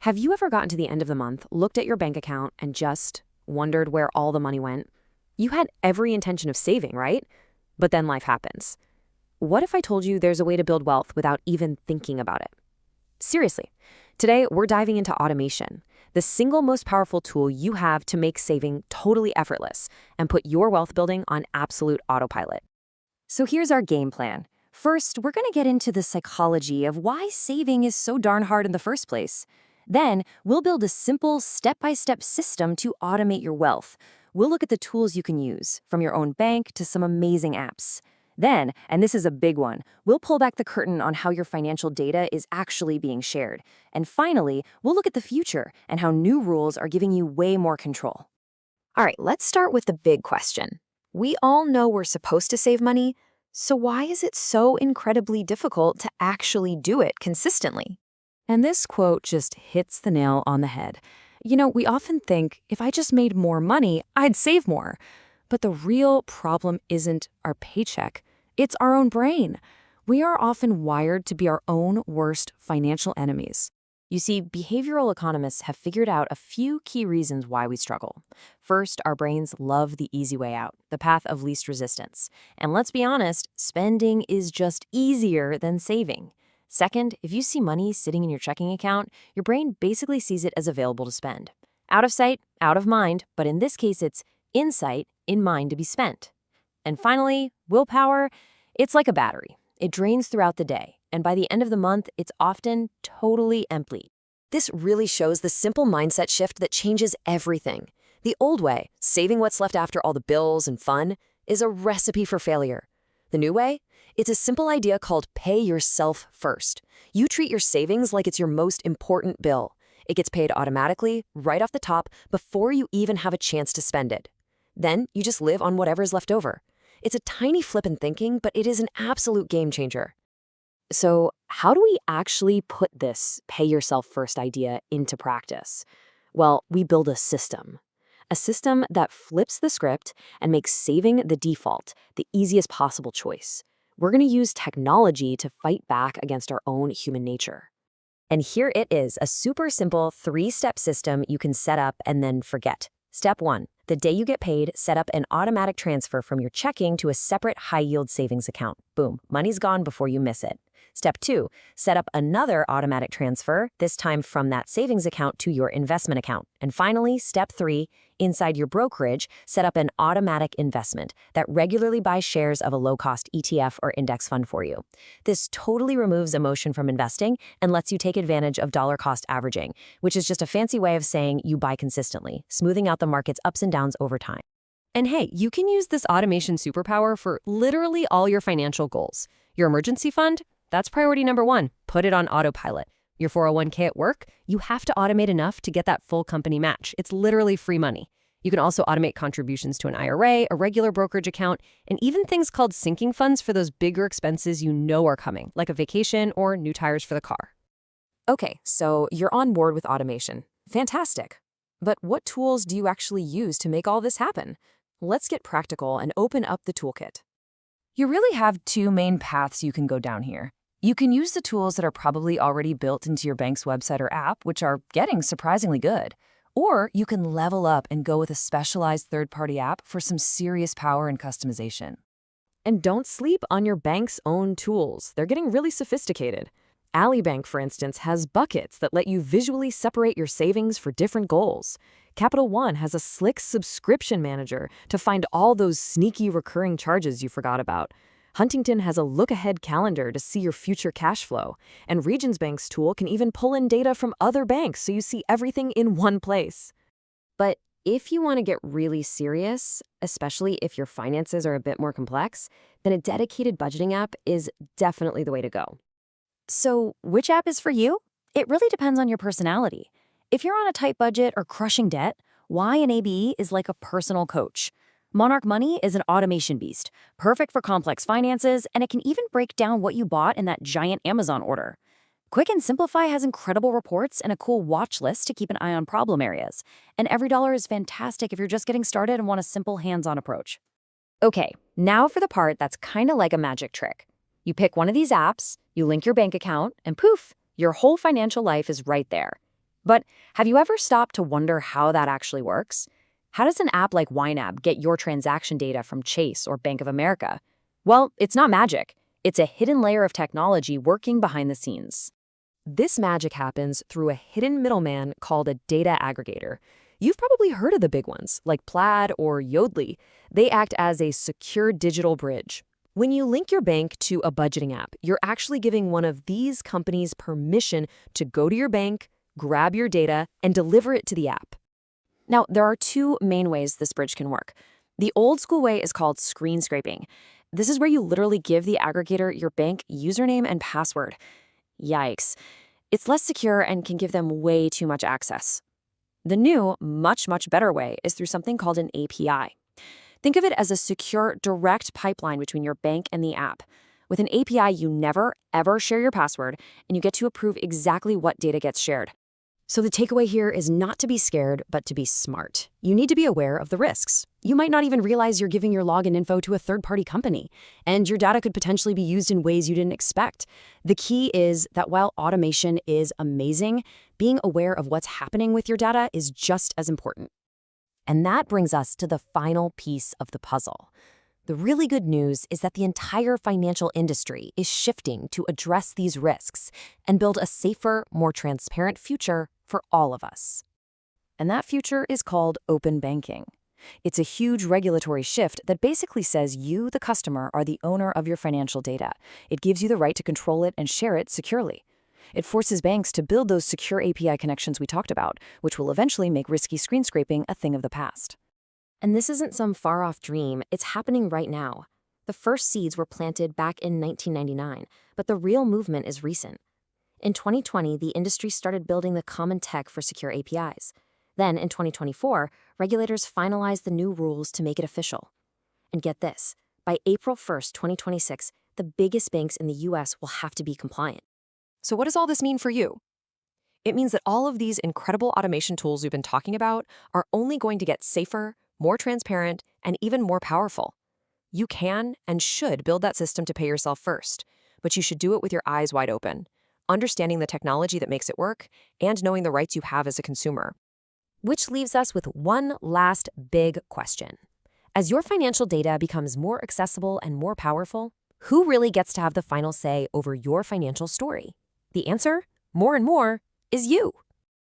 Have you ever gotten to the end of the month, looked at your bank account, and just wondered where all the money went? You had every intention of saving, right? But then life happens. What if I told you there's a way to build wealth without even thinking about it? Seriously, today we're diving into automation, the single most powerful tool you have to make saving totally effortless and put your wealth building on absolute autopilot. So here's our game plan. First, we're going to get into the psychology of why saving is so darn hard in the first place. Then, we'll build a simple step-by-step system to automate your wealth. We'll look at the tools you can use, from your own bank to some amazing apps. Then, and this is a big one, we'll pull back the curtain on how your financial data is actually being shared. And finally, we'll look at the future and how new rules are giving you way more control. All right, let's start with the big question. We all know we're supposed to save money, so why is it so incredibly difficult to actually do it consistently? And this quote just hits the nail on the head. We often think, if I just made more money, I'd save more. But the real problem isn't our paycheck. It's our own brain. We are often wired to be our own worst financial enemies. You see, behavioral economists have figured out a few key reasons why we struggle. First, our brains love the easy way out, the path of least resistance. And let's be honest, spending is just easier than saving. Second, if you see money sitting in your checking account, your brain basically sees it as available to spend. Out of sight, out of mind, but in this case it's in sight, in mind to be spent. And finally, willpower, it's like a battery. It drains throughout the day, and by the end of the month, it's often totally empty. This really shows the simple mindset shift that changes everything. The old way, saving what's left after all the bills and fun, is a recipe for failure. The new way? It's a simple idea called pay yourself first. You treat your savings like it's your most important bill. It gets paid automatically, right off the top, before you even have a chance to spend it. Then you just live on whatever's left over. It's a tiny flip in thinking, but it is an absolute game changer. So how do we actually put this pay yourself first idea into practice? Well, we build a system that flips the script and makes saving the default, the easiest possible choice. We're going to use technology to fight back against our own human nature. And here it is, a super simple 3-step system you can set up and then forget. Step 1. The day you get paid, set up an automatic transfer from your checking to a separate high-yield savings account. Boom, money's gone before you miss it. Step 2. Set up another automatic transfer, this time from that savings account to your investment account. And finally, Step 3. Inside your brokerage, set up an automatic investment that regularly buys shares of a low-cost ETF or index fund for you. This totally removes emotion from investing and lets you take advantage of dollar-cost averaging, which is just a fancy way of saying you buy consistently, smoothing out the market's ups and downs over time. And hey, you can use this automation superpower for literally all your financial goals. Your emergency fund? That's priority number 1. Put it on autopilot. Your 401k at work? You have to automate enough to get that full company match. It's literally free money. You can also automate contributions to an IRA, a regular brokerage account, and even things called sinking funds for those bigger expenses you know are coming, like a vacation or new tires for the car. Okay, so you're on board with automation. Fantastic. But what tools do you actually use to make all this happen? Let's get practical and open up the toolkit. You really have 2 main paths you can go down here. You can use the tools that are probably already built into your bank's website or app, which are getting surprisingly good. Or you can level up and go with a specialized third-party app for some serious power and customization. And don't sleep on your bank's own tools. They're getting really sophisticated. Ally Bank, for instance, has buckets that let you visually separate your savings for different goals. Capital One has a slick subscription manager to find all those sneaky recurring charges you forgot about. Huntington has a look-ahead calendar to see your future cash flow. And Regions Bank's tool can even pull in data from other banks so you see everything in one place. But if you want to get really serious, especially if your finances are a bit more complex, then a dedicated budgeting app is definitely the way to go. So, which app is for you? It really depends on your personality. If you're on a tight budget or crushing debt, YNAB is like a personal coach. Monarch Money is an automation beast, perfect for complex finances, and it can even break down what you bought in that giant Amazon order. Quick and Simplify has incredible reports and a cool watch list to keep an eye on problem areas. And Every Dollar is fantastic if you're just getting started and want a simple hands-on approach. Okay, now for the part that's kind of like a magic trick. You pick one of these apps, you link your bank account, and poof, your whole financial life is right there. But have you ever stopped to wonder how that actually works? How does an app like YNAB get your transaction data from Chase or Bank of America? Well, it's not magic. It's a hidden layer of technology working behind the scenes. This magic happens through a hidden middleman called a data aggregator. You've probably heard of the big ones, like Plaid or Yodlee. They act as a secure digital bridge. When you link your bank to a budgeting app, you're actually giving one of these companies permission to go to your bank, grab your data, and deliver it to the app. Now, there are two main ways this bridge can work. The old school way is called screen scraping. This is where you literally give the aggregator your bank username and password. Yikes. It's less secure and can give them way too much access. The new, much better way is through something called an API. Think of it as a secure, direct pipeline between your bank and the app. With an API, you never, ever share your password, and you get to approve exactly what data gets shared. So the takeaway here is not to be scared, but to be smart. You need to be aware of the risks. You might not even realize you're giving your login info to a third-party company, and your data could potentially be used in ways you didn't expect. The key is that while automation is amazing, being aware of what's happening with your data is just as important. And that brings us to the final piece of the puzzle. The really good news is that the entire financial industry is shifting to address these risks and build a safer, more transparent future for all of us. And that future is called open banking. It's a huge regulatory shift that basically says you, the customer, are the owner of your financial data. It gives you the right to control it and share it securely. It forces banks to build those secure API connections we talked about, which will eventually make risky screen scraping a thing of the past. And this isn't some far-off dream, it's happening right now. The first seeds were planted back in 1999, but the real movement is recent. In 2020, the industry started building the common tech for secure APIs. Then, in 2024, regulators finalized the new rules to make it official. And get this, by April 1st, 2026, the biggest banks in the US will have to be compliant. So what does all this mean for you? It means that all of these incredible automation tools we've been talking about are only going to get safer, more transparent, and even more powerful. You can and should build that system to pay yourself first, but you should do it with your eyes wide open, understanding the technology that makes it work, and knowing the rights you have as a consumer. Which leaves us with one last big question. As your financial data becomes more accessible and more powerful, who really gets to have the final say over your financial story? The answer, more and more, is you.